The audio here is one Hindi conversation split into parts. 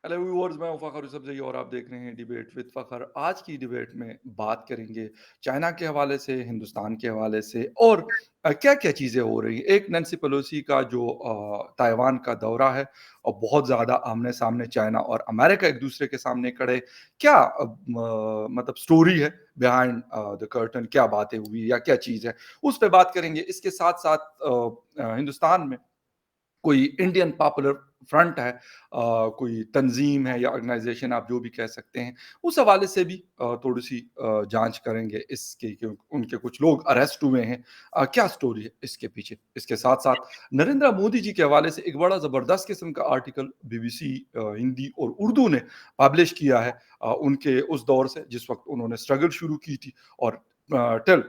हेलो व्यूअर्स, मैं हूं फ़खर यूसुफ़ज़ई और आप देख रहे हैं डिबेट विद फ़खर। आज की डिबेट में बात करेंगे चाइना के हवाले से, हिंदुस्तान के हवाले से और क्या-क्या चीज़ें हो रही हैं। एक नैन्सी पेलोसी का जो ताइवान का दौरा है और बहुत ज़्यादा आमने-सामने चाइना और अमेरिका एक-दूसरे के सामने खड़े। क्या मतलब स्टोरी है बिहाइंड द कर्टेन, क्या बातें हुई या क्या चीज़ है, उस पे बात करेंगे। इसके साथ-साथ हिंदुस्तान में कोई इंडियन पॉपुलर फ्रंट है, कोई तंज़ीम है या ऑर्गनाइज़ेशन, आप जो भी कह सकते हैं, उस हवाले से भी थोड़ी-सी जाँच करेंगे इसकी कि उनके कुछ लोग अरेस्ट हुए हैं। क्या स्टोरी है इसके पीछे? इसके साथ-साथ नरेंद्र मोदी जी के हवाले से एक बड़ा ज़बरदस्त किस्म का आर्टिकल बीबीसी हिंदी और उर्दू ने पब्लिश किया है उनके उस दौर से जिस वक़्त उन्होंने स्ट्रगल शुरू की थी और till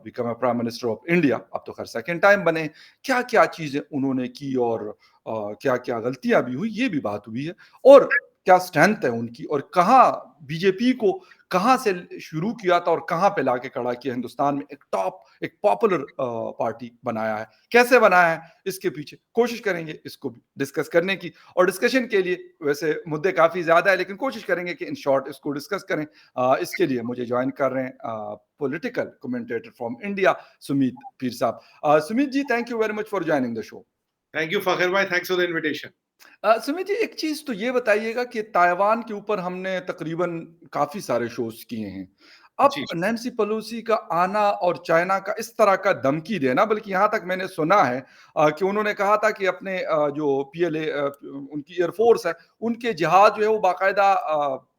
become a prime minister of India, अब तो खैर सेकंड टाइम बने। क्या-क्या चीज़ें उन्होंने की और क्या-क्या गलतियाँ भी हुई, ये भी बात हुई है और क्या स्ट्रेंथ है उनकी और कहाँ बीजेपी को कहाँ से शुरू किया था और कहाँ पे लाके खड़ा किया, हिंदुस्तान में एक पॉपुलर पार्टी बनाया है। कैसे बनाया है, इसके पीछे कोशिश करेंगे इसको भी डिस्कस करने की और डिस्कशन के लिए वैसे मुद्दे काफ़ी ज़्यादा है, लेकिन कोशिश करेंगे कि इन शॉर्ट इसको डिस्कस करें। इसके लिए मुझे जॉइन कर रहे हैं political commentator from India, Sumeet Peer साहब। Sumit ji, thank you very much for joining the show. Thank you Fakhar भाई, thanks for the invitation. Sumit ji, एक चीज़ तो ये बताइएगा कि ताइवान के ऊपर हमने तकरीबन काफ़ी सारे शोज़ किए हैं। अब जी, नैन्सी पेलोसी का आना और चाइना का इस तरह का धमकी देना, बल्कि यहाँ तक मैंने सुना है कि उन्होंने कहा था कि अपने जो पीएलए उनकी एयर फ़ोर्स है, उनके जहाज़ जो है वो बाकायदा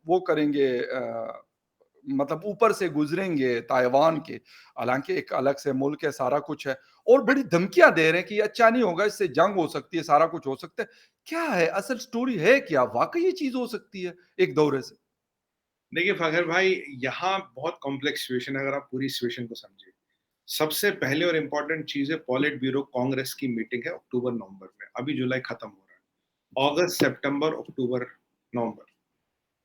वो करेंगे, मतलब ऊपर से गुज़रेंगे ताइवान के। हालाँकि एक अलग से मुल्क है, सारा कुछ है और बड़ी धमकियाँ दे रहे हैं कि ये अच्छा नहीं होगा, इससे जंग हो सकती है, सारा कुछ हो सकता है। क्या है असल स्टोरी, है क्या? वाक़ई ये चीज़ हो सकती है एक दौरे से? देखिए फ़खर भाई, यहाँ बहुत कॉम्प्लेक्स सिचुएशन है अगर आप पूरी सिचुएशन को समझें। सबसे पहले और इम्पोर्टेंट चीज़ है पॉलिट ब्यूरो कांग्रेस की मीटिंग है अक्टूबर-नवंबर में, अभी जुलाई खत्म हो रहा है। जी, अगस्त, सितंबर, अक्टूबर, नवंबर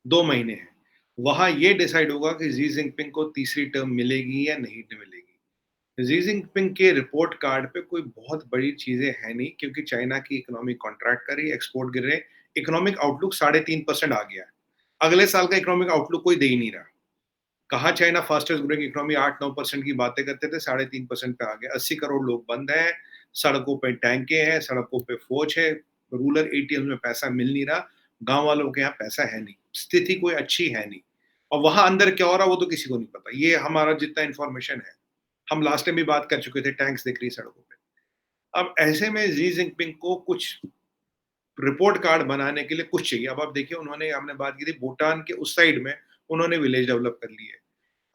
2 महीने हैं। वहाँ ये डिसाइड होगा कि शी जिनपिंग को तीसरी टर्म मिलेगी या नहीं मिलेगी। शी जिनपिंग के रिपोर्ट कार्ड पे कोई बहुत बड़ी चीज़ें हैं नहीं क्योंकि चाइना की इकोनॉमी कॉन्ट्रैक्ट कर रही है, एक्सपोर्ट गिर रहे हैं, इकोनॉमिक आउटलुक 3.5% आ गया है। अगले साल का इकोनॉमिक आउटलुक कोई दे ही नहीं रहा। कहाँ चाइना फास्टेस्ट ग्रोइंग इकोनॉमी 8-9% की बातें करते थे, 3.5% पे आ गया। 80 करोड़ लोग बंद हैं, सड़कों पे टैंके हैं, सड़कों पे फौज है, रूरल एटीएम में पैसा मिल नहीं रहा, गाँव वालों के यहाँ पैसा है नहीं, स्थिति कोई अच्छी है नहीं। और वहाँ अंदर क्या हो रहा है वो तो किसी को नहीं पता। ये हमारा जितना इन्फॉर्मेशन है, हम लास्ट टाइम भी बात कर चुके थे, टैंक्स दिख रही सड़कों पे। अब ऐसे में शी जिनपिंग को कुछ रिपोर्ट कार्ड बनाने के लिए कुछ चाहिए। अब आप देखिए उन्होंने हमने बात की थी भूटान के उस साइड में उन्होंने विलेज डेवलप कर ली है।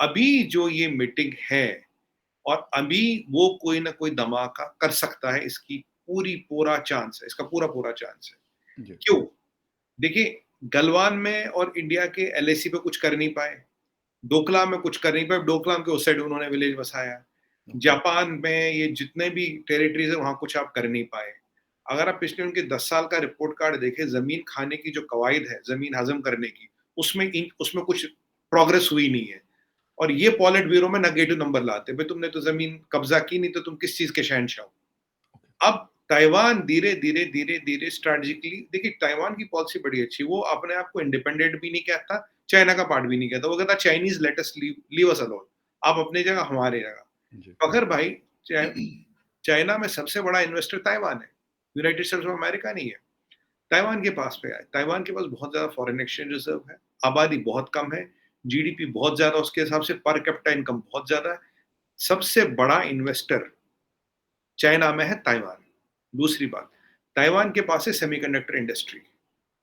अभी जो ये मीटिंग है और अभी वो कोई ना कोई धमाका कर सकता है, इसकी पूरा चांस है, इसका पूरा चांस है। जी। क्यों? देखिए, गलवान में और इंडिया के एलएसी पे कुछ कर नहीं पाए, डोकलाम में कुछ कर नहीं पाए, डोकलाम के उस साइड उन्होंने विलेज बसाया। ओके। जापान में ये जितने भी टेरिटरीज़ है, वहाँ कुछ आप कर नहीं पाए। अगर आप पिछले उनके 10 साल का रिपोर्ट कार्ड देखें, ज़मीन खाने की जो कवायद है, ज़मीन हज़म करने की, उसमें कुछ प्रोग्रेस हुई नहीं है। और ये पॉलिट ब्यूरो में नेगेटिव नंबर लाते हैं, भाई तुमने तो ज़मीन कब्ज़ा की नहीं, तो तुम किस चीज़ के शहंशाह हो? अब ताइवान धीरे-धीरे स्ट्रैटेजिकली देखिए ताइवान की पॉलिसी बड़ी अच्छी है, वो अपने आप को इंडिपेंडेंट भी नहीं कहता, चाइना का पार्ट भी नहीं कहता, वो कहता Chinese let us leave leave us alone, आप अपनी जगह, हमारी जगह। जी। मगर भाई चाइ चाइना में सबसे बड़ा इन्वेस्टर ताइवान है, यूनाइटेड स्टेट्स ऑफ अमेरिका नहीं है। ताइवान के पास पे है, ताइवान के पास बहुत ज़्यादा फॉरेन एक्सचेंज रिज़र्व है, आबादी बहुत कम है, जीडीपी बहुत ज़्यादा उसके हिसाब से पर कैपिटा इनकम बहुत ज़्यादा है। सबसे बड़ा इन्वेस्टर चाइना में है ताइवान। दूसरी बात, ताइवान के पास है सेमीकंडक्टर इंडस्ट्री।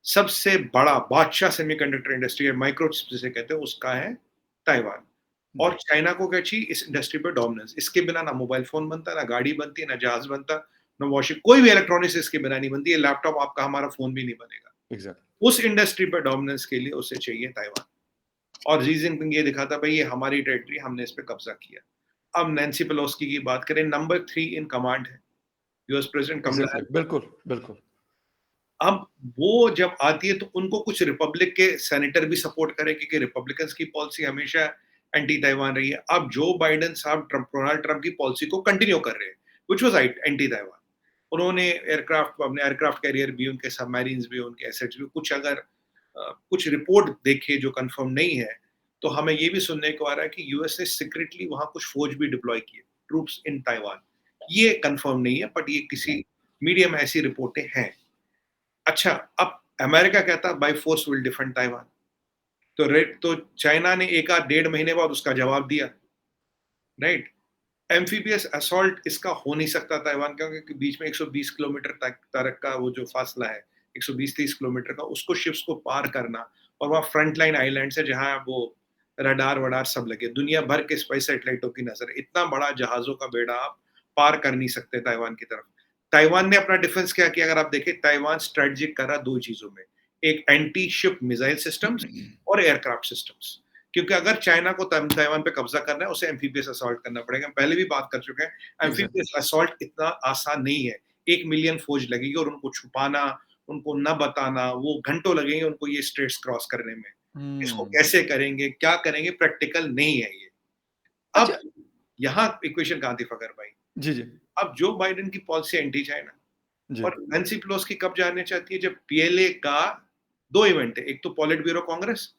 सबसे बड़ा बादशाह सेमीकंडक्टर इंडस्ट्री है, माइक्रोचिप जिसे कहते हैं, उसका है ताइवान। और जी। चाइना को क्या चाहिए? इस इंडस्ट्री पे डोमिनेंस। इसके बिना ना मोबाइल फ़ोन बनता, ना गाड़ी बनती, ना जहाज़ बनता, ना वॉशिंग, कोई भी इलेक्ट्रॉनिक्स इसके बिना नहीं बनती। ये लैपटॉप आपका, हमारा फ़ोन भी नहीं बनेगा। एग्ज़ैक्टली। उस इंडस्ट्री पे डोमिनेंस के लिए उसे चाहिए ताइवान। और शी जिनपिंग ये दिखाता भाई ये हमारी टेरिटरी, हमने इस पे कब्ज़ा किया। अब नैन्सी पेलोसी की बात करें, नंबर 3 इन कमांड है, US president Kamala exactly, Harris. बिल्कुल, बिल्कुल। अब वो जब आती है तो उनको कुछ रिपब्लिक के सेनेटर भी सपोर्ट करें क्योंकि रिपब्लिकन्स की पॉलिसी हमेशा एंटी ताइवान रही है। अब जो बाइडेन साहब डोनाल्ड ट्रम्प की पॉलिसी को कंटिन्यू कर रहे हैं, व्हिच वाज़ एंटी ताइवान। उन्होंने एयरक्राफ्ट, अपने एयरक्राफ्ट कैरियर भी, उनके सबमरीन्स भी, उनके एसेट्स भी, कुछ अगर कुछ रिपोर्ट देखे जो कंफर्म नहीं है, तो हमें ये भी सुनने को आ रहा है कि यूएस ने सीक्रेटली वहां कुछ फौज भी डिप्लॉय की है, ट्रूप्स इन ताइवान। ये कंफर्म नहीं है, बट ये किसी मीडिया में ऐसी रिपोर्टें हैं। अच्छा, अब अमेरिका कहता by force will defend Taiwan. तो चाइना ने एक आध 1.5 महीने बाद उसका जवाब दिया, राइट? एम्फीबियस असॉल्ट इसका हो नहीं सकता ताइवान का, क्योंकि बीच में 120 किलोमीटर तक का वो जो फासला है, 120-30 किलोमीटर का, उसको शिप्स को पार करना, और वहाँ फ्रंट लाइन आइलैंड है जहाँ वो रडार वडार सब लगे, दुनिया भर के स्पाई सैटेलाइटों की नजर, इतना बड़ा जहाजों का बेड़ा आप पार कर नहीं सकते ताइवान की तरफ। ताइवान ने अपना डिफेंस क्या किया, अगर आप देखें, ताइवान स्ट्रेटजिक कर रहा दो चीजों में, एक एंटी शिप मिसाइल सिस्टम्स और एयरक्राफ्ट सिस्टम्स। क्योंकि अगर चाइना को ताइवान पे कब्जा करना है, उसे एम्फीबियस असॉल्ट करना पड़ेगा। पहले भी बात कर चुके हैं, एग्ज़ैक्टली। एम्फीबियस असॉल्ट इतना आसान नहीं है। 1 मिलियन फौज लगेगी, और उनको छुपाना, उनको न बताना, वो घंटों लगेंगे उनको ये स्ट्रेट्स क्रॉस करने में। इसको हुँ। कैसे करेंगे, क्या करेंगे, प्रैक्टिकल नहीं है ये। अच्छा। अब यहाँ इक्वेशन कहाँ थी फगर भाई? जी, जी। अब जो बाइडेन की पॉलिसी एंटी चाइना, जी। और नैन्सी पेलोसी कब जानना चाहती है, जब पीएलए का 2 इवेंट है, एक तो पॉलिट ब्यूरो कांग्रेस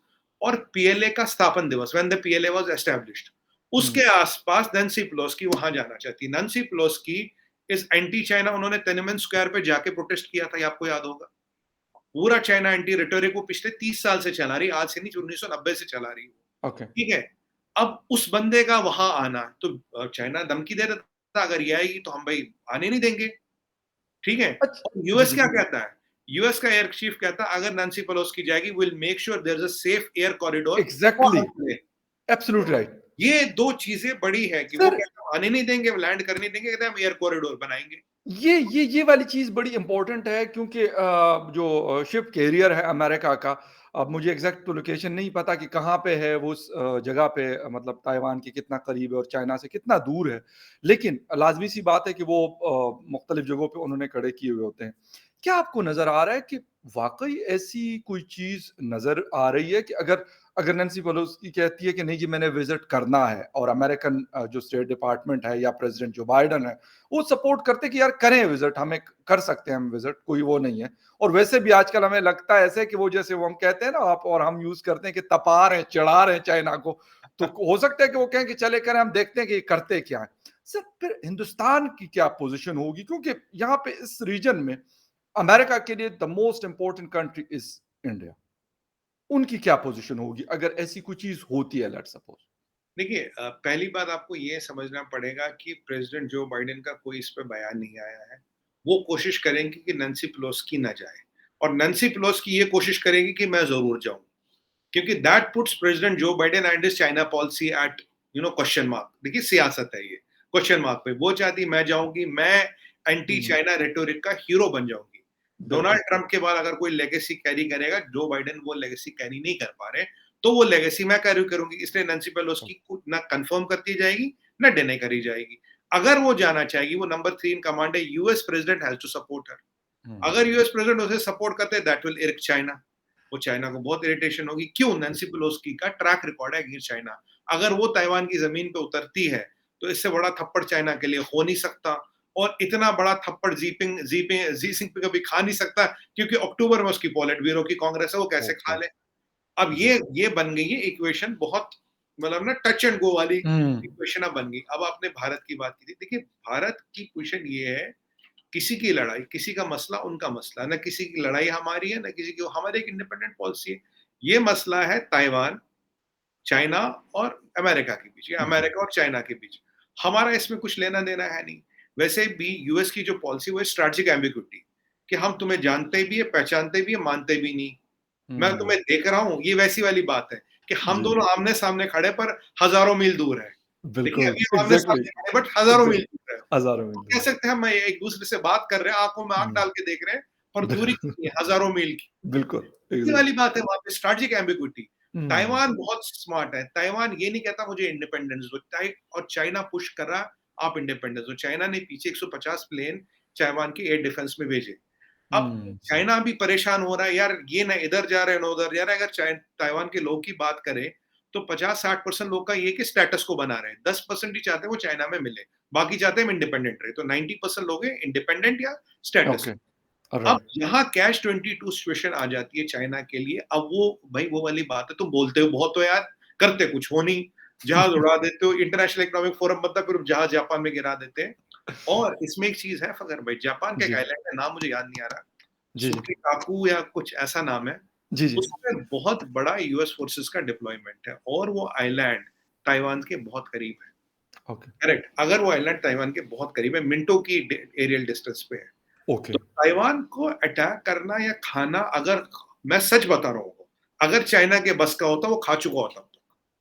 और पीएलए का स्थापन दिवस, when the PLA was established. हुँ। उसके आसपास नैन्सी पेलोसी वहां जाना चाहती है। Nancy Pelosi is anti China, उन्होंने तिनमन स्क्वायर पे जाके प्रोटेस्ट किया था, ये आपको याद होगा। पूरा चाइना एंटी रेटोरिक वो पिछले 30 साल से चला रही, आज से नहीं, 1990 से चला रही है। ओके। ठीक है। अब उस बंदे का वहां आना, तो चाइना धमकी दे देता, अगर ये आएगी तो हम भाई आने नहीं देंगे। ठीक है। अच्छ और जी, यूएस जी। क्या कहता है, यूएस का एयर चीफ कहता है, अगर नैन्सी पेलोसी जाएगी, will make sure there is a safe air corridor for exactly, her plane. Absolutely right. ये दो चीजें बड़ी है कि वो सर, कहते हैं आने नहीं देंगे, लैंड करने नहीं देंगे, कहते हैं हम एयर कॉरिडोर बनाएंगे। ये वाली चीज़ बड़ी इम्पोर्टेंट है क्योंकि जो शिप कैरियर है अमेरिका का, अब मुझे एग्ज़ैक्ट तो लोकेशन नहीं पता कि कहाँ पे है वो उस जगह पे, मतलब ताइवान के कितना करीब है और चाइना से कितना दूर है। लेकिन लाज़मी-सी बात है कि वो मुख्तलिफ़ जगहों पे उन्होंने खड़े किए हुए होते हैं। क्या आपको नज़र आ रहा है कि वाक़ई ऐसी कोई चीज़ नज़र आ रही है कि अगर अगर नैन्सी पेलोसी कहती है कि नहीं जी मैंने विज़िट करना है, और अमेरिकन जो स्टेट डिपार्टमेंट है या प्रेज़िडेंट जो बाइडेन है, वो सपोर्ट करते कि यार करें विजिट, हमें कर सकते हैं हम विजिट, कोई वो नहीं है। और वैसे भी आजकल हमें लगता है ऐसे कि वो जैसे वो हम कहते हैं ना, आप और हम यूज करते हैं कि तपा रहे हैं, चिढ़ा रहे हैं चाइना को, तो हो सकता है कि वो कहें कि चले करें, हम देखते हैं कि ये करते क्या है। सर, फिर हिंदुस्तान की क्या पोजीशन होगी, क्योंकि यहाँ पे इस रीजन में अमेरिका के लिए the most important country is India, उनकी क्या पोजीशन होगी अगर ऐसी कोई चीज होती है, लेट्स सपोज। देखिए, पहली बात आपको ये समझना पड़ेगा कि प्रेसिडेंट जो बाइडेन का कोई इस पे बयान नहीं आया है। वो कोशिश करेंगे कि नैन्सी पेलोसी ना जाए, और नैन्सी पेलोसी ये कोशिश करेंगी कि मैं जरूर जाऊं, क्योंकि that puts president Joe Biden and his China policy at question mark. देखिए, सियासत है ये, क्वेश्चन मार्क पे। वो चाहती मैं जाऊंगी, मैं एंटी हम्म, चाइना रेटोरिक का हीरो बन जाऊंगी। बिल्कुल। डोनाल्ड ट्रंप के बाद अगर कोई लेगेसी कैरी करेगा, जो बाइडेन वो लेगेसी कैरी नहीं कर पा रहे, तो वो लेगेसी मैं कैरी करूंगी। इसलिए नैन्सी पेलोसी को ना कंफर्म करती जाएगी, ना डिनाई करी जाएगी। अगर वो जाना चाहेगी, वो नंबर 3 इन कमांड है, US president has to support her. अगर हम्म, यूएस प्रेसिडेंट उसे सपोर्ट करते हैं, दैट विल इरिट चाइना। वो चाइना को बहुत इरिटेशन होगी। क्यों? नैन्सी पेलोसी का ट्रैक रिकॉर्ड है अगेंस्ट चाइना। अगर वो ताइवान की जमीन पे उतरती है, तो इससे बड़ा थप्पड़ चाइना के लिए हो नहीं सकता, और इतना बड़ा थप्पड़ जी सिंह पे कभी खा नहीं सकता, क्योंकि अक्टूबर में उसकी पॉलिट ब्यूरो की कांग्रेस है, वो कैसे खा ओके। ले। अब जी। ये बन गई है इक्वेशन, बहुत मतलब ना टच एंड गो वाली हम्म, इक्वेशन अब बन गई। अब आपने भारत की बात की थी, देखिए भारत की पोजीशन ये है, किसी की लड़ाई, किसी का मसला उनका मसला, ना किसी की लड़ाई हमारी है, ना किसी की, हमारी एक इंडिपेंडेंट पॉलिसी है। ये मसला है ताइवान, चाइना और अमेरिका के बीच, या जी। अमेरिका और चाइना के बीच। हमारा इसमें कुछ लेना देना है नहीं। वैसे भी यूएस की जो पॉलिसी, वो स्ट्रैटेजिक एम्बिग्विटी, कि हम तुम्हें जानते भी है, पहचानते भी है, मानते भी नहीं। मैं हम्म, तुम्हें देख रहा हूँ, ये वैसी वाली बात है कि हम जी। दोनों आमने-सामने खड़े पर हज़ारों मील दूर हैं। देखिए, बिल्कुल, अभी हम एग्ज़ैक्टली, आमने-सामने खड़े बट हज़ारों मील एग्ज़ैक्ट दूर हैं। हज़ारों मील कह दूर है। सकते हैं हम एक-दूसरे से बात कर रहे हैं, आँखों में आँख हुँ, डाल के देख रहे हैं, पर दूरी बिल्कुल, कितनी है, हज़ारों मील की। बिल्कुल, ये वाली एग्ज़ैक्ट बात है वहाँ पे, स्ट्रैटेजिक एम्बिग्विटी। हुँ, ताइवान बहुत स्मार्ट है। ताइवान ये नहीं कहता मुझे इंडिपेंडेंस दो, और चाइना पुश कर रहा, आप इंडिपेंडेंस दो। चाइना ने पीछे 150 प्लेन ताइवान के एयर डिफेंस में भेजे। अब हुँ, चाइना भी परेशान हो रहा है, यार ये ना इधर जा रहे हैं, ना उधर जा रहे हैं। अगर ताइवान के लोग की बात करें, तो 50-60% लोग का ये कि स्टेटस को बना रहे हैं। 10% ही चाहते हैं वो चाइना में मिले। बाकी चाहते हैं हम इंडिपेंडेंट रहे। तो 90% लोग हैं इंडिपेंडेंट या स्टेटस। ओके, अब राइट। यहाँ कैच 22 सिचुएशन आ जाती है चाइना के लिए। अब वो भाई वो वाली बात है, तुम बोलते हो बहुत हो यार, करते कुछ हो नहीं, जहाज उड़ा देते हो, इंटरनेशनल इकोनॉमिक फोरम बनता है, फिर जहाज जापान में गिरा देते हैं। और इसमें एक चीज है फखर भाई, जापान का एक जी, आइलैंड है, नाम मुझे याद नहीं आ रहा, जी, जी। सुकिकाकू या कुछ ऐसा नाम है। जी, जी। उसमें बहुत बड़ा यूएस फोर्सेस का डिप्लॉयमेंट है और वो आइलैंड ताइवान के बहुत करीब है। ओके, करेक्ट, अगर वो आइलैंड ताइवान के बहुत करीब है, मिनटों की एरियल डिस्टेंस पे है, ओके। तो ताइवान को अटैक करना या खाना, अगर मैं सच बता रहा हूँ, अगर चाइना के बस का होता वो खा चुका होता।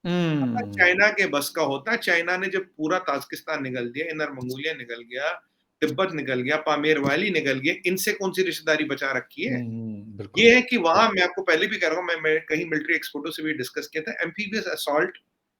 अगर हुँ। चाइना के बस का होता, चाइना ने जब पूरा ताजिकिस्तान निगल दिया, इनर मंगोलिया निगल गया, तिब्बत निकल गया, पामेर वैली निकल गया, इनसे कौन सी रिश्तेदारी बचा रखी है? बिल्कुल। ये है कि राइट, वहां, मैं आपको पहले भी कह रहा हूँ, मैं कहीं मिलिट्री एक्सपर्टों से भी डिस्कस किया था, amphibious assault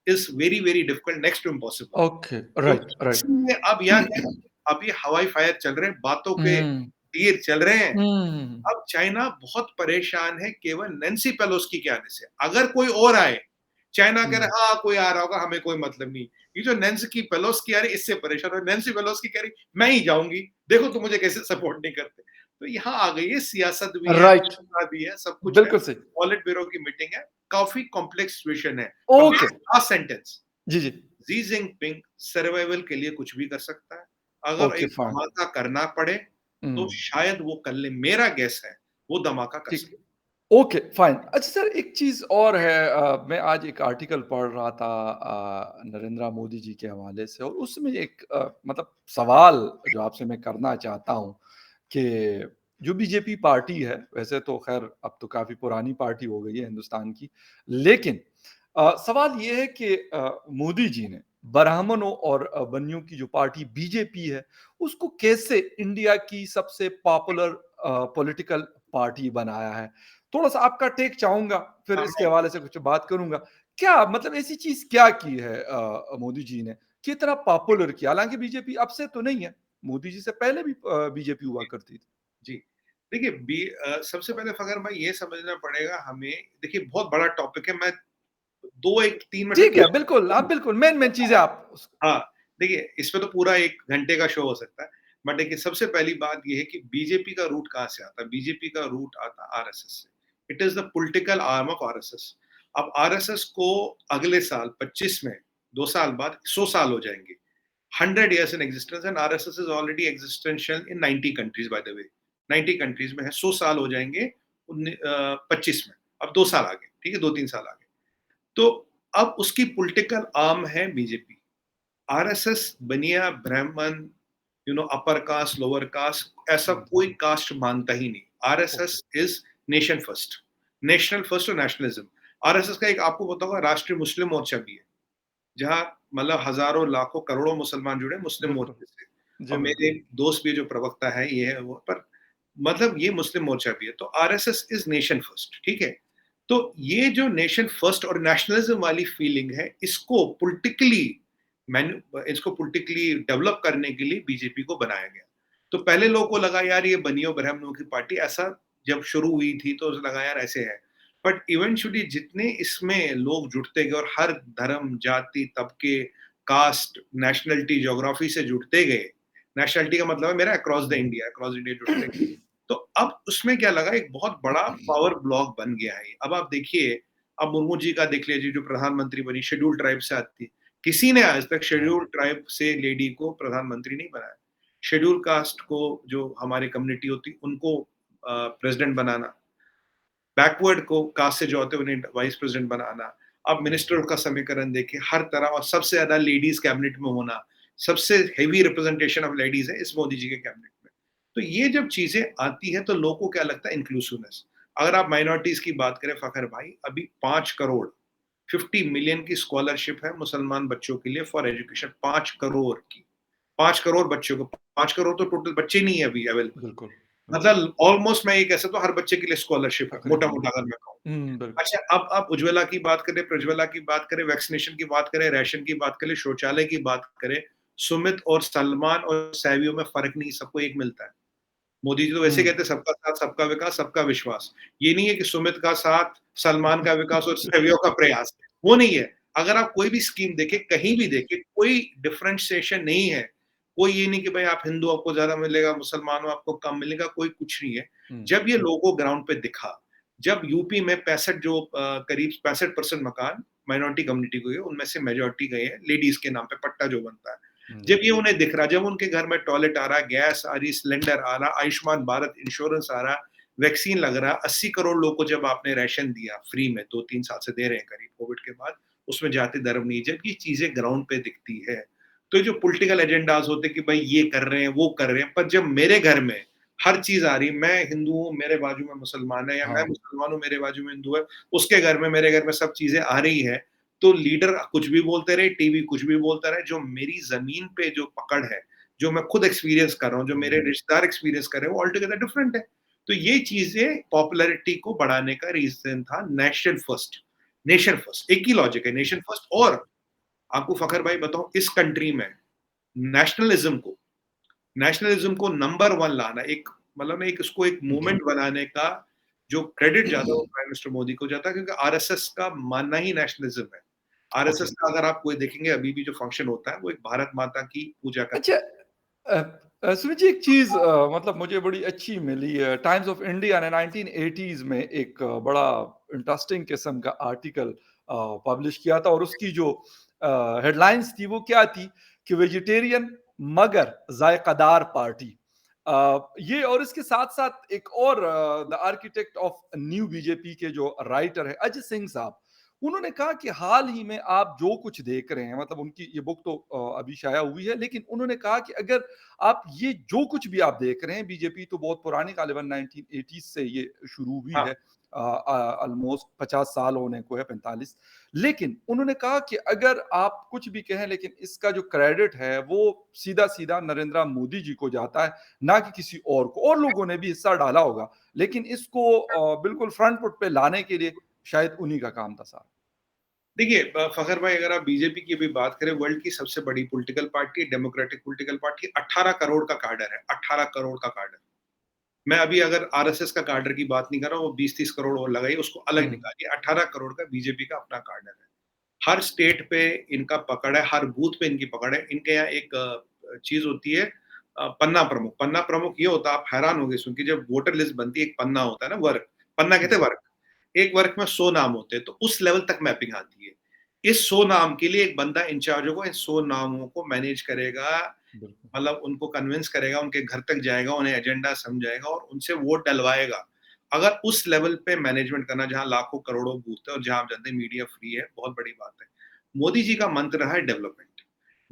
is very very difficult, next to impossible. Okay, तो राइट, राइट। इसलिए अब यहाँ क्या, अब ये हवाई फायर चल रहे हैं, बातों के हुँ, तीर चल रहे हैं। हुँ, अब चाइना बहुत परेशान है केवल नैन्सी पेलोसी के आने से। अगर कोई और आए, चाइना कह हुँ। रहा हाँ कोई आ रहा होगा, हमें कोई मतलब नहीं। ये जो नैन्सी पेलोसी आ रही, इससे परेशान है। नैन्सी पेलोसी कह रही मैं ही जाऊंगी, देखो तुम मुझे कैसे सपोर्ट नहीं करते। तो यहाँ आ गई है, सियासत भी है, राइट, भी है, सब कुछ है। बिल्कुल सही। पॉलिट ब्यूरो की मीटिंग है, काफी कॉम्प्लेक्स सिचुएशन है। अब ओके। लास्ट सेंटेंस, जी, जी। जी जिनपिंग सर्वाइवल के लिए कुछ भी कर सकता है। अगर ओके, एक फाइन। धमाका करना पड़े, तो हुँ, शायद वो कर ले। मेरा गेस है, वो धमाका कर ठीक। सकता ओके, फाइन। अच्छा सर, एक चीज़ और है, मैं आज एक आर्टिकल पढ़ रहा था नरेंद्र मोदी जी के हवाले से, और उसमें एक मतलब सवाल जो आपसे मैं करना चाहता हूँ कि जो बीजेपी पार्टी है, वैसे तो ख़ैर अब तो काफ़ी पुरानी पार्टी हो गई है हिंदुस्तान की, लेकिन सवाल ये है कि मोदी जी ने ब्राह्मणों और बनियों की जो पार्टी बीजेपी है, उसको कैसे इंडिया की सबसे पॉपुलर पॉलिटिकल पार्टी बनाया है? थोड़ा-सा आपका टेक चाहूँगा, फिर है। इसके हवाले से कुछ बात करूँगा। क्या मतलब ऐसी चीज़ क्या की है मोदी जी ने कि इतना पॉपुलर किया? हालाँकि बीजेपी अब से तो नहीं है, मोदी जी से पहले भी बीजेपी हुआ करती थी। जी। देखिए सबसे पहले फ़खर भाई ये समझना पड़ेगा हमें, देखिए बहुत बड़ा टॉपिक है, मैं 2 1 3 मिनट में ठीक है, पूरा बिल्कुल, आप बिल्कुल मेन-मेन चीज़ें आप उस हाँ, देखिए इसमें तो पूरा 1 घंटे का शो हो सकता है। बट देखिए सबसे पहली बात ये है कि बीजेपी का रूट कहाँ से आता है? बीजेपी का रूट आता है आरएसएस से। It is the political arm of RSS. अब आरएसएस को अगले साल 25 में, 2 साल बाद 100 साल हो जाएँगे। 100 years in existence and RSS is already existential in 90 countries by the way. 90 countries में है, 100 साल हो जाएंगे 25 में। अब 2 साल आगे, ठीक है, 2-3 साल आगे। तो अब उसकी पॉलिटिकल आर्म है बीजेपी। आरएसएस बनिया ब्राह्मण, अपर कास्ट, लोअर कास्ट, ऐसा हुँ, कोई कास्ट मानता ही नहीं। Okay, RSS is nation first, national first और नेशनलिज्म। आरएसएस का एक आपको बताऊंगा, राष्ट्रीय मुस्लिम मोर्चा भी है, जहाँ मतलब हजारों लाखों करोड़ों मुसलमान जुड़े मुस्लिम बिल्कुल। मोर्चे से। जी, और मेरे बिल्कुल। दोस्त भी जो प्रवक्ता है, ये है वो, पर मतलब ये मुस्लिम मोर्चा भी है। तो आरएसएस इज नेशन फर्स्ट, ठीक है। तो ये जो नेशन फर्स्ट और नेशनलिज्म वाली फीलिंग है, इसको पॉलिटिकली डेवलप करने के लिए बीजेपी को बनाया गया। तो पहले लोगों को लगा यार ये बनियों ब्राह्मणों की पार्टी, ऐसा जब शुरू हुई थी तो लगा यार ऐसे है। बट इवेंचुअली जितने इसमें लोग जुड़ते गए और हर धर्म, जाति, तबके, कास्ट, नेशनलिटी, ज्योग्राफी से जुड़ते गए, नेशनलिटी का मतलब है मेरा अक्रॉस द इंडिया जुड़ते गए। तो अब उसमें क्या लगा, एक बहुत बड़ा पावर ब्लॉक बन गया है। अब आप देखिए, अब मुर्मू जी का देख लीजिए, जो प्रधानमंत्री बनी, शेड्यूल ट्राइब से आती है। किसी ने आज तक हाँ, शेड्यूल ट्राइब से लेडी को प्रधानमंत्री नहीं बनाया। शेड्यूल कास्ट को, जो हमारी कम्युनिटी होती, उनको प्रेसिडेंट बनाना, बैकवर्ड को कास्ट से जो होते हैं उन्हें वाइस प्रेसिडेंट बनाना। अब हुँ, मिनिस्टर का समीकरण देखिए, हर तरह, और सबसे ज्यादा लेडीज कैबिनेट में होना, सबसे हेवी रिप्रेजेंटेशन ऑफ लेडीज है इस मोदी जी के कैबिनेट में। तो ये जब चीजें आती है तो लोगों को क्या लगता है, इंक्लूसिवनेस। अगर आप माइनॉरिटीज की बात करें फखर भाई, अभी 5 करोड़ 50 मिलियन की स्कॉलरशिप है मुसलमान बच्चों के लिए फॉर एजुकेशन। 5 करोड़ की, 5 करोड़ बच्चों को, 5 करोड़ तो टोटल बच्चे नहीं है अभी अवेलेबल। बिल्कुल, बिल्कुल। मतलब ऑलमोस्ट मैं ये कह सकता हूँ हर बच्चे के लिए स्कॉलरशिप है, तकरीबन मोटा-मोटा अगर बिल्कुल। मैं कहूँ। बिल्कुल। अच्छा, अब आप उज्ज्वला की बात करें, प्रज्वला की बात करें, वैक्सीनेशन की बात करें, राशन की बात करें, शौचालय की बात करें, सुमित और सलमान और सहवियों में फ़र्क नहीं, सबको एक मिलता है। मोदी जी तो वैसे हुँ, कहते हैं सबका साथ, सबका विकास, सबका विश्वास। ये नहीं है कि सुमित का साथ, सलमान का विकास और सहवियों का प्रयास, वो नहीं है। अगर आप कोई भी स्कीम देखें, कहीं भी देखें, कोई डिफरेंशिएशन नहीं है। कोई ये नहीं कि भाई आप हिंदू आपको ज़्यादा मिलेगा, मुसलमान हो आपको कम मिलेगा, कोई कुछ नहीं है। हुँ, जब ये लोगो ग्राउंड पे दिखा, जब यूपी में 65 करीब 65% मकान माइनॉरिटी कम्युनिटी को गए, उनमें से मेजॉरिटी गए हैं लेडीज़ के नाम पे पट्टा जो बनता है। जी, जब ये उन्हें दिख रहा, जब उनके घर में टॉयलेट आ रहा, गैस आ रही, सिलेंडर आ रहा, आयुष्मान भारत इंश्योरेंस आ रहा, वैक्सीन लग रहा, 80 करोड़ लोगों को जब आपने राशन दिया फ्री में 2-3 साल से दे रहे हैं करीब कोविड के बाद, उसमें जाति धर्म नहीं, जब ये चीज़ें ग्राउंड पे दिखती है, तो ये जो पॉलिटिकल एजेंडाज़ होते हैं कि भाई ये कर रहे हैं, वो कर रहे हैं, पर जब मेरे घर में हर चीज़ आ रही, मैं हिंदू हूँ, मेरे बाजू में मुसलमान है, या मैं हाँ, मुसलमान हूँ, मेरे बाजू में हिंदू है, उसके घर में, मेरे घर में सब चीज़ें आ रही है, तो लीडर कुछ भी बोलते रहे, टीवी कुछ भी बोलता रहे, जो मेरी ज़मीन पे जो पकड़ है, जो मैं खुद एक्सपीरियंस कर रहा हूँ, जो हुँ, मेरे रिश्तेदार एक्सपीरियंस कर रहे हैं, वो ऑल टुगेदर डिफरेंट है। तो ये चीज़ें पॉपुलैरिटी को बढ़ाने का रीज़न था नेशन फर्स्ट, एक ही लॉजिक है नेशन फर्स्ट। हुँ, और आपको फ़खर भाई बताऊँ, इस कंट्री में नेशनलिज़्म को नेशनलिज़्म को नंबर 1 लाना, एक मतलब ना एक इसको एक जी। मूवमेंट बनाने का जो क्रेडिट जाता है वो प्राइम मिनिस्टर मोदी को जाता है, क्योंकि आरएसएस का मानना ही नेशनलिज़्म है। ओके। आरएसएस का अगर आप कोई देखेंगे अभी भी जो फंक्शन होता है, वो एक भारत माता की पूजा अच्छा करते हैं। सुनिए जी एक चीज़ मतलब मुझे बड़ी अच्छी मिली टाइम्स ऑफ इंडिया ने 1980s में एक बड़ा इंटरेस्टिंग किस्म का आर्टिकल पब्लिश किया था और उसकी जो हेडलाइंस थी वो क्या थी कि वेजिटेरियन मगर जायकादार पार्टी। ये और इसके साथ-साथ एक और the architect of new BJP के जो राइटर है अजय सिंह साहब, उन्होंने कहा कि हाल ही में आप जो कुछ देख रहे हैं मतलब उनकी ये बुक तो अभी शाया हुई है लेकिन उन्होंने कहा कि अगर आप ये जो कुछ भी आप देख रहे हैं बीजेपी तो बहुत पुरानी गालिबन 1980 से ये शुरू हुई हाँ, है ऑलमोस्ट 50 साल होने को है 45 लेकिन उन्होंने कहा कि अगर आप कुछ भी कहें लेकिन इसका जो क्रेडिट है वो सीधा-सीधा नरेंद्र मोदी जी को जाता है ना कि किसी और को और लोगों ने भी हिस्सा डाला होगा लेकिन इसको बिल्कुल फ्रंट फुट पे लाने के लिए शायद उन्हीं का काम था सारा। देखिए फ़खर भाई, अगर आप बीजेपी की भी बात करें, वर्ल्ड की सबसे बड़ी political party, democratic political party, 18 crore का कार्डर है, 18 करोड़ का कार्डर। मैं अभी अगर आरएसएस का कार्डर की बात नहीं कर रहा हूँ, वो 20-30 करोड़ और लगाइए, उसको अलग हुँ, निकालिए, 18 करोड़ का बीजेपी का अपना कार्डर है। हर स्टेट पे इनका पकड़ है, हर बूथ पे इनकी पकड़ है। इनके यहाँ एक चीज़ होती है पन्ना प्रमुख। पन्ना प्रमुख ये होता है, आप हैरान होंगे सुन के, जब वोटर लिस्ट बनती है, एक पन्ना होता है ना वर्क, पन्ना कहते हैं जी, वर्क। एक वर्क में 100 नाम होते हैं, तो उस लेवल तक मैपिंग आती है। इस 100 नाम के लिए एक बंदा इंचार्ज होगा, इन 100 नामों को मैनेज करेगा, बिल्कुल। मतलब उनको कन्विंस करेगा, उनके घर तक जाएगा, उन्हें एजेंडा समझाएगा और उनसे वोट डलवाएगा। अगर उस लेवल पे मैनेजमेंट करना, जहाँ लाखों करोड़ों बूथ है और जहाँ आप जानते हैं मीडिया फ्री है, बहुत बड़ी बात है। मोदी जी का मंत्र है डेवलपमेंट।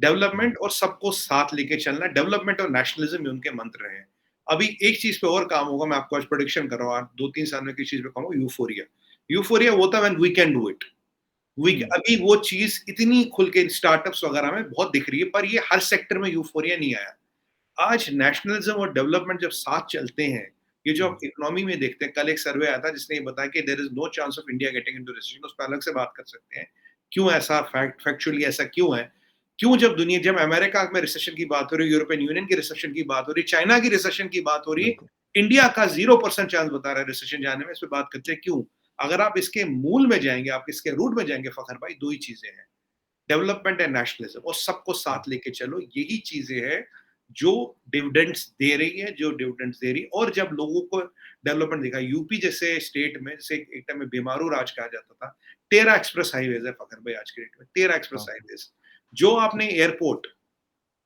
हुँ, डेवलपमेंट और सबको साथ लेके चलना, डेवलपमेंट और नेशनलिज्म ही उनके मंत्र रहे हैं। अभी एक चीज़ पे और काम होगा, मैं आपको आज प्रेडिक्शन कर रहा हूँ, 2-3 साल में किस चीज़ पे काम होगा, यूफोरिया। यूफोरिया वो था when we can do it. Weak हुँ, अभी वो चीज़ इतनी खुल के स्टार्टअप्स वगैरह में बहुत दिख रही है, पर ये हर सेक्टर में यूफोरिया नहीं आया। आज नेशनलिज्म और डेवलपमेंट जब साथ चलते हैं, ये जो हुँ, आप इकोनॉमी में देखते हैं, कल एक सर्वे आया था जिसने ये बताया कि there is no chance of India getting into recession, उस पे अलग से बात कर सकते हैं। क्यों ऐसा फैक्चुअली ऐसा क्यों है? क्यों जब अमेरिका में रिसेशन की बात हो रही है, यूरोपियन यूनियन की रिसेशन की बात हो रही है, चाइना की रिसेशन की बात हो रही है, बिल्कुल। इंडिया का 0% चांस बता रहा है रिसेशन जाने में, इस पे बात करते हैं क्यों? अगर आप इसके मूल में जाएँगे, आप इसके रूट में जाएँगे फ़खर भाई, 2 ही चीज़ें हैं। डेवलपमेंट एंड नेशनलिज्म, और सबको हुँ, साथ लेके चलो, यही चीजें हैं जो डिविडेंड्स दे रही है, और जब लोगों को डेवलपमेंट दिखा, यूपी जैसे स्टेट में, जैसे एक टाइम में बीमारू राज कहा जाता था, 13 एक्सप्रेस हाईवेज है फ़खर भाई आज के डेट में, 13 एक्सप्रेस हाँ, हाईवेज। जो आपने एयरपोर्ट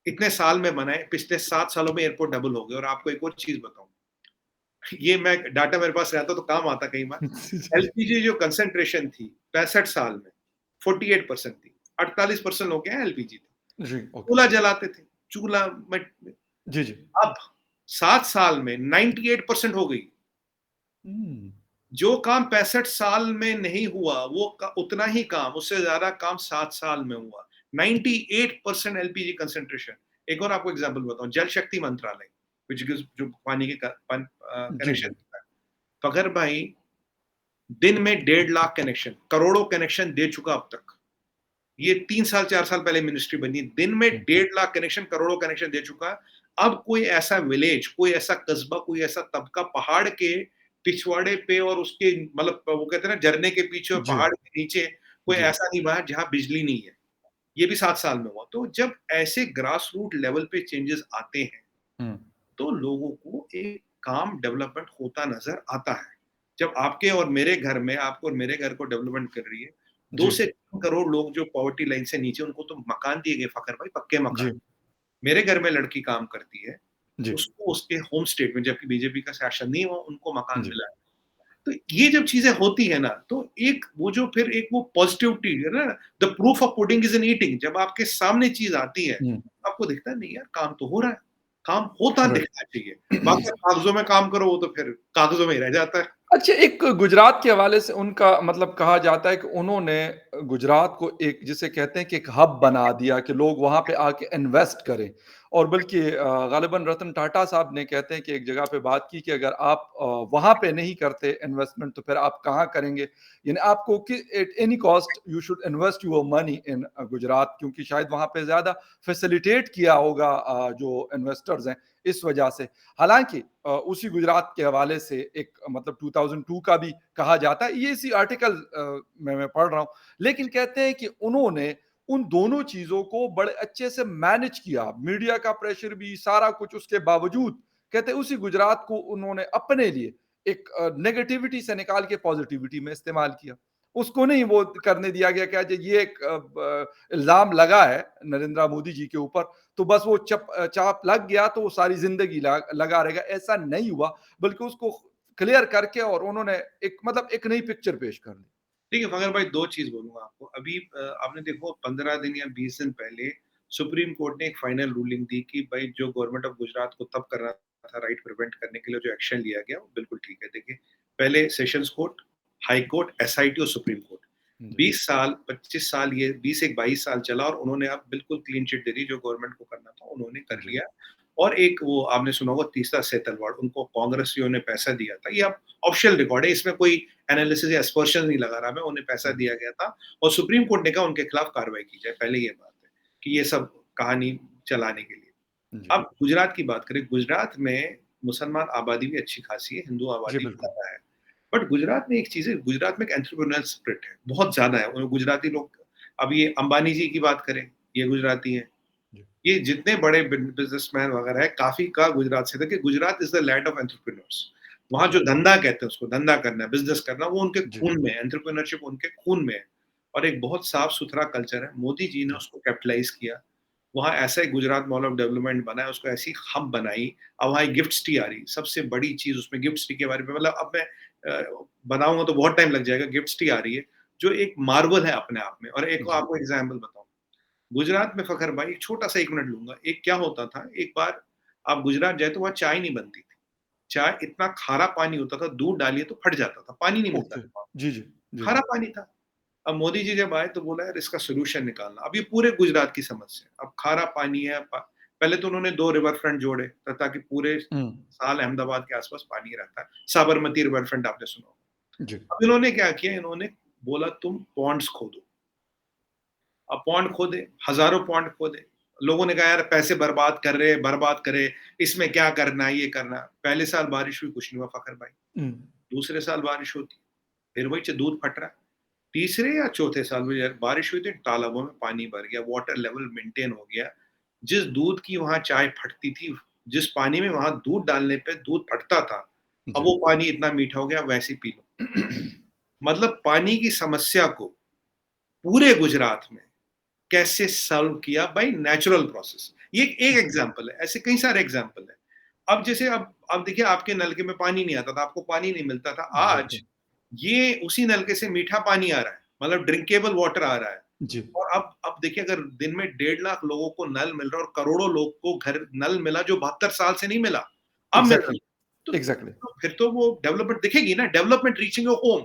इतने साल में बनाए, पिछले 7 सालों में एयरपोर्ट डबल हो गए। और आपको एक और चीज़ बताऊँ, ये मैं डाटा मेरे पास रहता तो काम आता कई बार। जी, एलपीजी जो कंसंट्रेशन थी 65 साल में 48% थी, 48% लोग हैं एलपीजी थी। जी, ओके। चूल्हा जलाते थे, चूल्हा में। जी, जी। अब 7 साल में 98% हो गई। हुँ, जो काम 65 साल में नहीं हुआ, वो उतना ही काम, उससे ज्यादा काम 7 साल में हुआ। 98% एलपीजी कंसंट्रेशन। एक और आपको एग्जांपल बताऊं, जल शक्ति मंत्रालय which gives जो पानी के जी, कनेक्शन जी। देता है, फखर भाई दिन में 1.5 लाख कनेक्शन, करोड़ों कनेक्शन दे चुका अब तक। ये 3 साल 4 साल पहले मिनिस्ट्री बनी, दिन में हुँ, 1.5 लाख कनेक्शन, करोड़ों कनेक्शन दे चुका। अब कोई ऐसा विलेज, कोई ऐसा कस्बा, कोई ऐसा तबका पहाड़ के पिछवाड़े पे और उसके मतलब वो कहते हैं ना झरने के पीछे और जी, पहाड़ के नीचे, कोई जी। ऐसा नहीं बना जहाँ बिजली नहीं है। ये भी 7 साल में हुआ। तो जब ऐसे ग्रास रूट लेवल पे चेंजेस आते हैं, हुँ, तो लोगों को एक काम डेवलपमेंट होता नज़र आता है। जब आपके और मेरे घर में, आपको और मेरे घर को डेवलपमेंट कर रही है, 2 जी, से 3 करोड़ लोग जो पॉवर्टी लाइन से नीचे, उनको तो मकान दिए गए फ़खर भाई, पक्के मकान। जी, मेरे घर में लड़की काम करती है, जी, उसको उसके होम स्टेट में, जबकि बीजेपी का शासन नहीं हुआ, उनको मकान जी, मिला है। तो ये जब चीज़ें होती है ना, तो एक वो जो फिर एक वो पॉज़िटिविटी है ना, the proof of pudding is in eating. जब आपके सामने चीज़ आती है, हुँ, आपको दिखता है नहीं यार, काम तो हो रहा है, काम होता दिखना चाहिए। बाकी राइट। आप कागज़ों में काम करो, वो तो फिर कागज़ों में ही रह जाता है। अच्छा, एक गुजरात के हवाले से उनका मतलब कहा जाता है कि उन्होंने गुजरात को एक जिसे कहते हैं कि एक हब बना दिया कि लोग वहाँ पे आके इन्वेस्ट करें। और बल्कि ग़ालिबन रतन टाटा साहब ने कहते हैं कि एक जगह पे बात की कि अगर आप वहाँ पे नहीं करते इन्वेस्टमेंट तो फिर आप कहाँ करेंगे? यानी आपको कि at any cost you should invest your money in Gujarat, क्योंकि शायद वहाँ पे ज़्यादा फैसिलिटेट किया होगा जो इन्वेस्टर्स हैं इस वजह से। हालाँकि उसी गुजरात के हवाले से एक मतलब 2002 का भी कहा जाता है, ये इसी आर्टिकल में मैं पढ़ रहा हूँ। लेकिन कहते हैं कि उन्होंने उन दोनों चीज़ों को बड़े अच्छे से मैनेज किया, मीडिया का प्रेशर भी, सारा कुछ उसके बावजूद, कहते हैं उसी गुजरात को उन्होंने अपने लिए एक नेगेटिविटी से निकाल के पॉज़िटिविटी में इस्तेमाल किया। उसको नहीं वो करने दिया गया कि अच्छा ये एक इल्ज़ाम लगा है नरेंद्र मोदी जी के ऊपर, तो बस वो चाप लग गया तो वो सारी ज़िंदगी लगा रहेगा, ऐसा नहीं हुआ, बल्कि उसको क्लियर करके और उन्होंने एक मतलब एक नई पिक्चर पेश कर दी। ठीक है, मगर भाई 2 चीज़ बोलूँगा आपको। अभी आपने देखो 15 दिन या 20 दिन पहले सुप्रीम कोर्ट ने एक फाइनल रूलिंग दी कि भाई जो गवर्नमेंट ऑफ गुजरात को तब करना था राइट प्रिवेंट करने के लिए जो एक्शन लिया गया, वो बिल्कुल ठीक है। देखिए, पहले sessions court, high court, SIT और सुप्रीम कोर्ट। जी, 20 साल, 25 साल, ये 20 एक 22 साल चला और उन्होंने अब बिल्कुल क्लीन चिट दे दी, जो गवर्नमेंट को करना था उन्होंने कर जी, लिया। और एक वो आपने सुना होगा तीसरा सेतलवाड़, उनको कांग्रेसियों ने पैसा दिया था। ये अब ऑफिशियल रिकॉर्ड है, इसमें कोई एनालिसिस या aspersion नहीं लगा रहा मैं, उन्हें पैसा जी, दिया गया था और सुप्रीम कोर्ट ने कहा उनके खिलाफ कार्रवाई की जाए। पहले ये बात है कि ये सब कहानी चलाने के लिए। जी, अब गुजरात की बात करें, गुजरात में मुसलमान आबादी भी अच्छी खासी है, हिंदू जी, आबादी भी बिल्कुल। ज़्यादा है। बट गुजरात में एक चीज़ है, गुजरात में एक एंटरप्रेन्योरियल स्पिरिट है, बहुत ज़्यादा है। और गुजराती लोग, अब ये अंबानी जी की बात करें, ये गुजराती हैं। जी, ये जितने बड़े बिज़नेसमैन वगैरह हैं, काफ़ी का गुजरात से था कि Gujarat is the land of entrepreneurs. वहाँ जो जी, धंधा कहते हैं उसको, धंधा करना, बिज़नेस करना, वो उनके जी, खून में है, एंटरप्रेन्योरशिप उनके खून में है और एक बहुत साफ-सुथरा कल्चर है। मोदी जी ने जी, उसको कैपिटलाइज़ किया। वहाँ ऐसा ही गुजरात मॉल ऑफ डेवलपमेंट बना है, उसको ऐसी हब बनाई। अब वहाँ एक गिफ्ट सिटी आ रही है, सबसे बड़ी चीज़ उसमें गिफ्ट सिटी के बारे में, मतलब अब मैं बनाऊँगा तो बहुत टाइम लग जाएगा। गिफ्ट सिटी आ रही है, जो एक मार्वल है अपने आप में। और एक जी, आपको एग्ज़ाम्पल बताऊँ, गुजरात में फ़खर भाई, एक छोटा-सा 1 मिनट लूँगा। एक क्या होता था, एक बार आप गुजरात जाए तो वहाँ चाय नहीं बनती थी। चाय इतना खारा पानी होता था, दूध डालिए तो फट जाता था, पानी नहीं मिलता ओके। था वहाँ। जी, जी, जी, खारा पानी था। अब मोदी जी जब आए तो बोला यार इसका सॉल्यूशन निकालना। अब ये पूरे गुजरात की समस्या है। अब खारा पानी है, पहले तो उन्होंने 2 रिवर फ्रंट जोड़े ताकि पूरे हुँ, साल अहमदाबाद के आस-पास पानी रहता है। साबरमती रिवर फ्रंट आपने सुना जी, होगा। अब इन्होंने क्या किया, इन्होंने बोला तुम पॉन्ड्स खोदो। अब पॉन्ड खोदे, हज़ारों पॉन्ड खोदे। लोगों ने कहा यार पैसे बर्बाद करे, इसमें क्या करना है, ये करना है। पहले साल बारिश हुई, कुछ नहीं हुआ फ़खर भाई। हुँ, दूसरे साल बारिश होती, फिर वही दूध फट रहा है। तीसरे या चौथे साल में यार बारिश हुई थी, तालाबों में पानी भर गया, वाटर लेवल मेंटेन हो गया। जिस दूध की वहाँ चाय फटती थी, जिस पानी में वहाँ दूध डालने पे दूध फटता था, अब जी। वो पानी इतना मीठा हो गया, वैसे ही पी लो। मतलब पानी की समस्या को पूरे गुजरात में कैसे सॉल्व किया बाय नेचुरल प्रोसेस। ये एक एग्जांपल है, ऐसे कई सारे एग्जांपल हैं। अब जैसे अब देखिए, आपके नलके में पानी नहीं आता था, आपको पानी नहीं मिलता था। आज बिल्कुल, ये उसी नलके से मीठा पानी आ रहा है, मतलब ड्रिंकेबल वाटर आ रहा है। जी। और अब देखिए, अगर दिन में 1.5 लाख लोगों को नल मिल रहा है और करोड़ों लोग को घर नल मिला जो 72 साल से नहीं मिला, अब मिल रहा एग्ज़ैक्टली, है। एग्ज़ैक्टली। तो फिर तो वो डेवलपमेंट दिखेगी ना, development reaching your home.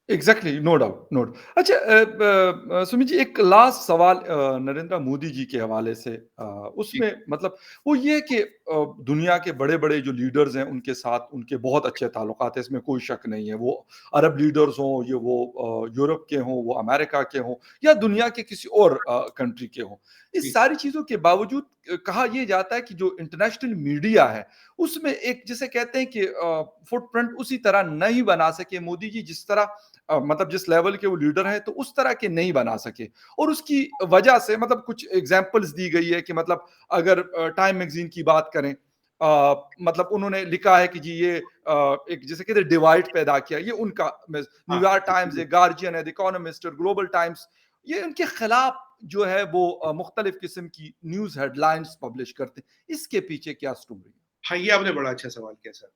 Exactly, no doubt, no doubt. अच्छा सुमित जी एक लास्ट सवाल नरेंद्र मोदी जी के हवाले से जी, उसमें मतलब वो ये है कि दुनिया के बड़े-बड़े जो लीडर्स हैं उनके साथ उनके बहुत अच्छे ताल्लुकात हैं, इसमें कोई शक नहीं है। वो अरब लीडर्स हों, ये वो यूरोप के हों, वो अमेरिका के हों या दुनिया के किसी और कंट्री के हों। इस जी। सारी चीज़ों के बावजूद कहा ये जाता है कि जो इंटरनेशनल मीडिया है, उसमें एक जिसे कहते हैं कि फुटप्रिंट उसी तरह नहीं बना सके मोदी जी जिस तरह मतलब जिस लेवल के वो लीडर हैं, तो उस तरह के नहीं बना सके। और उसकी वजह से मतलब कुछ एग्ज़ाम्पल्स दी गई है कि मतलब अगर टाइम मैगज़ीन की बात करें मतलब उन्होंने लिखा है कि जी ये एक जिसे कहते हैं डिवाइड पैदा किया, ये उनका हाँ, न्यूयॉर्क टाइम्स है, गार्जियन है, द इकोनॉमिस्ट और ग्लोबल टाइम्स, ये उनके खिलाफ जो है वो मुख्तलिफ किस्म की न्यूज़ हेडलाइंस पब्लिश करते हैं। इसके पीछे क्या स्टोरी है? हाँ, ये आपने बड़ा अच्छा सवाल किया सर।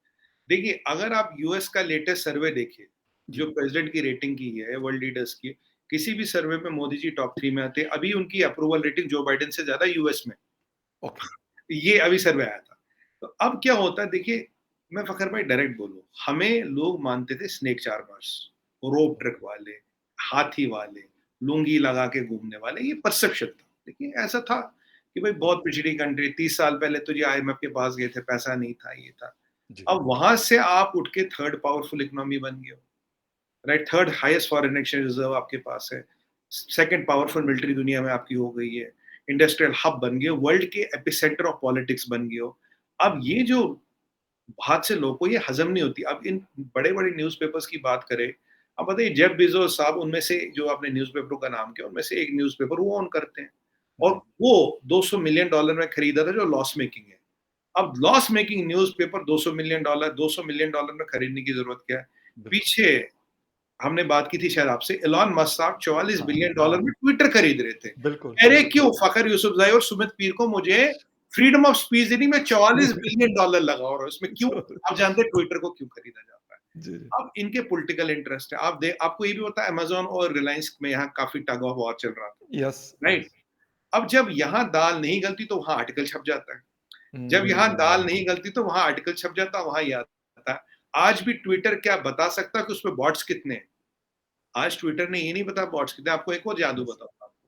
देखिए, अगर आप यूएस का लेटेस्ट सर्वे देखिए, जो जी, प्रेज़िडेंट की रेटिंग की है वर्ल्ड लीडर्स की, किसी भी सर्वे में मोदी जी टॉप 3 में आते हैं। अभी उनकी अप्रूवल रेटिंग जो बाइडेन से ज़्यादा यूएस में। ओके। ये अभी सर्वे आया था। तो अब क्या होता है देखिए, मैं फ़खर भाई डायरेक्ट बोलूँ, हमें लोग मानते थे स्नेक चार्मर्स, रोप ट्रिक वाले, हाथी वाले, लुंगी लगा के घूमने वाले, ये परसेप्शन था। देखिए ऐसा था कि भाई बहुत पिछड़ी कंट्री, 30 साल पहले तो ये आईएमएफ के पास गए थे, पैसा नहीं था, ये था। जी, अब वहाँ से आप उठ के थर्ड पावरफुल इकोनॉमी बन गए हो, right? Third highest foreign exchange reserve आपके पास है। सेकंड पावरफुल मिलिट्री दुनिया में आपकी हो गई है। इंडस्ट्रियल हब बन गए हो, वर्ल्ड के एपिसेंटर ऑफ पॉलिटिक्स बन गए हो। अब ये जो बहुत से लोगों को ये हज़म नहीं होती। अब इन बड़े-बड़े न्यूज़पेपर्स की बात करें, अब बताइए जेफ बेज़ोस साहब उनमें से जो आपने न्यूज़पेपरों का नाम किया, उनमें से एक न्यूज़पेपर वो ओन करते हैं और जी, वो $200 मिलियन में खरीदा था जो लॉस मेकिंग है। अब लॉस मेकिंग न्यूज़पेपर $200 मिलियन में खरीदने की ज़रूरत क्या है? बिल्कुल। पीछे हमने बात की थी शायद आपसे, इलोन मस्क साहब $44 हाँ, बिलियन हाँ, में ट्विटर खरीद रहे थे। बिल्कुल, अरे बिल्कुल। क्यों? फ़खर यूसुफ़ज़ई और सुमित पीर को मुझे फ्रीडम ऑफ स्पीच देनी, मैं $44 बिलियन लगा रहा हूँ इसमें क्यों? आप जानते हैं ट्विटर को क्यों खरीदा जाता है? जी, जी। अब इनके पॉलिटिकल इंटरेस्ट है। आपको ये भी पता है अमेज़न और रिलायंस में यहाँ काफ़ी टग ऑफ वॉर चल रहा था, यस, राइट? यस। अब जब यहाँ दाल नहीं गलती तो वहाँ आर्टिकल छप जाता है। जब यहाँ दाल हुँ, नहीं गलती तो वहाँ आर्टिकल छप जाता है, वहाँ ये आता है। आज भी ट्विटर क्या बता सकता है कि उसमें बॉट्स कितने हैं? आज ट्विटर ने ये नहीं बताया बॉट्स कितने हैं। आपको एक और जादू यस। बताऊँगा आपको।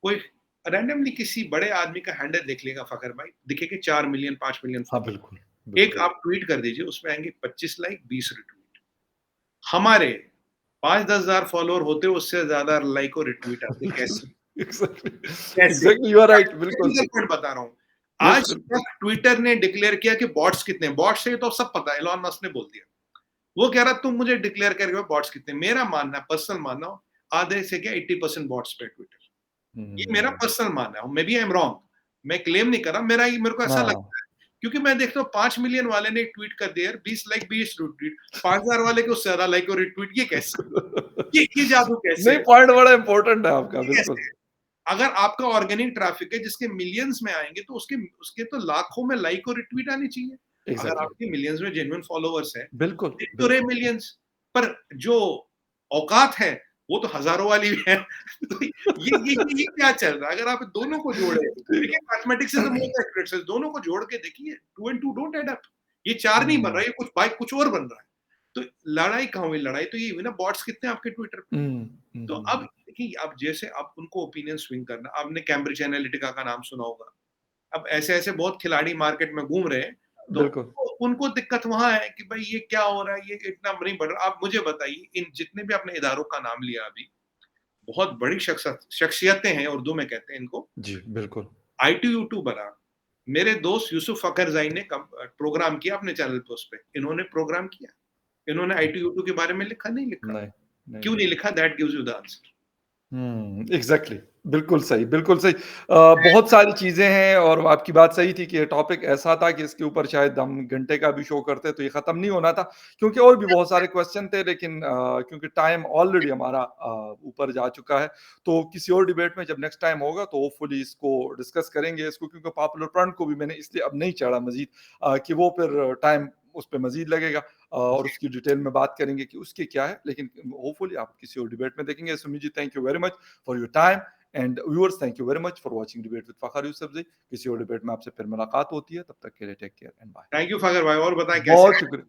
कोई रैंडमली किसी बड़े आदमी का हैंडल देख लेगा फ़खर भाई, दिखेंगे 4 मिलियन, 5 मिलियन हाँ, फॉलोवर। बिल्कुल, एक बिल्कुल। आप ट्वीट कर दीजिए, उसमें आएँगे 25 लाइक, 20 रिट्वीट। हमारे 5-10 हज़ार फॉलोवर होते, उससे ज़्यादा लाइक और रिट्वीट आते। कैसे? एग्ज़ैक्टली, कैसे? एग्ज़ैक्टली यू आर राइट, बिल्कुल। टेक्निकल पॉइंट बता रहा हूँ। यस, आज बिल्कुल। तक ट्विटर ने डिक्लेयर किया कि बॉट्स कितने हैं। बॉट्स से तो सब पता है, एलन मस्क ने बोल दिया। वो कह रहा तुम मुझे डिक्लेयर करके बॉट्स कितने हैं। मेरा मानना है, पर्सनल मानना हो, आधे से क्या 80% बॉट्स पे ट्विटर। ये मेरा हुँ, पर्सनल मानना है, maybe I am wrong. मैं क्लेम नहीं कर रहा, मेरे को ऐसा हाँ। लगता है। क्योंकि मैं देखता हूँ 5 मिलियन वाले ने एक ट्वीट कर दिया यार, 20 लाइक 20 रिट्वीट, 5000 वाले को उससे ज्यादा लाइक और रिट्वीट, ये कैसे? ये जादू कैसे नहीं, है? पॉइंट बड़ा इम्पोर्टेंट है आपका, ये बिल्कुल। कैसे है? अगर आपका ऑर्गेनिक ट्रैफिक है जिसके मिलियंस में आएँगे तो उसके उसके तो लाखों में लाइक और रिट्वीट आनी चाहिए। अगर एग्ज़ैक्टली, आपके मिलियंस में जेन्युइन फॉलोवर्स हैं, बिल्कुल, दिख तो रहे बिल्कुल। मिलियंस, पर जो औकात है, वो तो हज़ारों वाली भी है। तो ये क्या चल रहा है? अगर आप दोनों को जोड़े, ठीक। देखिए mathematics is the most accurate science, दोनों को जोड़ के देखिए, 2 एंड 2 डोंट ऐड अप। ये 4 नहीं बन रहा हुँ, है, ये कुछ बाय कुछ और बन रहा है। तो लड़ाई कहाँ हुई? लड़ाई तो ये हुई ना, बॉट्स कितने हैं आपके ट्विटर पे? हुँ, हुँ, तो हुँ, अब हुँ। देखिए, अब जैसे अब उनको ओपिनियन स्विंग करना, आपने कैम्ब्रिज एनालिटिका का नाम सुना होगा। अब ऐसे-ऐसे बहुत खिलाड़ी मार्केट में घूम रहे हैं, तो बिल्कुल। उनको दिक्कत वहाँ है कि भई ये क्या हो रहा है, ये इतना नहीं बढ़ रहा। आप मुझे बताइए, इन जितने भी आपने इदारों का नाम लिया अभी, बहुत बड़ी शख्सियतें हैं, उर्दू में कहते हैं इनको। जी, बिल्कुल। आईटीयू2 बना, मेरे दोस्त यूसुफ फखरज़ई ने प्रोग्राम किया अपने चैनल पे उसपे, इन्होंने प्रोग्राम किया। इन्होंने आईटीयू2 के बारे में लिखा? नहीं लिखा। नहीं, नहीं, क्यों नहीं। नहीं लिखा? That gives you the answer. Exactly, बिल्कुल सही, बिल्कुल सही। बहुत सारी चीज़ें हैं और आपकी बात सही थी कि ये टॉपिक ऐसा था कि इसके ऊपर शायद हम घंटे का भी शो करते तो ये खत्म नहीं होना था, क्योंकि और भी बहुत सारे क्वेश्चन थे लेकिन क्योंकि टाइम ऑलरेडी हमारा ऊपर जा चुका है, तो किसी और डिबेट में जब नेक्स्ट टाइम होगा तो होपफुली इसको डिस्कस करेंगे इसको, क्योंकि पॉपुलर फ्रंट को भी मैंने इसलिए अब नहीं चढ़ा मज़ीद कि वो फिर टाइम उस पे मज़ीद लगेगा और उसकी डिटेल में बात करेंगे कि उसकी क्या है, लेकिन होपफुली आप किसी और डिबेट में देखेंगे। Sumit ji, thank you very much for your time and viewers, thank you very much for watching debate with Fakhar Yousafzai. किसी और डिबेट में आपसे फिर मुलाकात होती है, तब तक के लिए take care and bye. Thank you Fakhar भाई, और बताएँ कैसे बहुत हैं? शुक्रिया।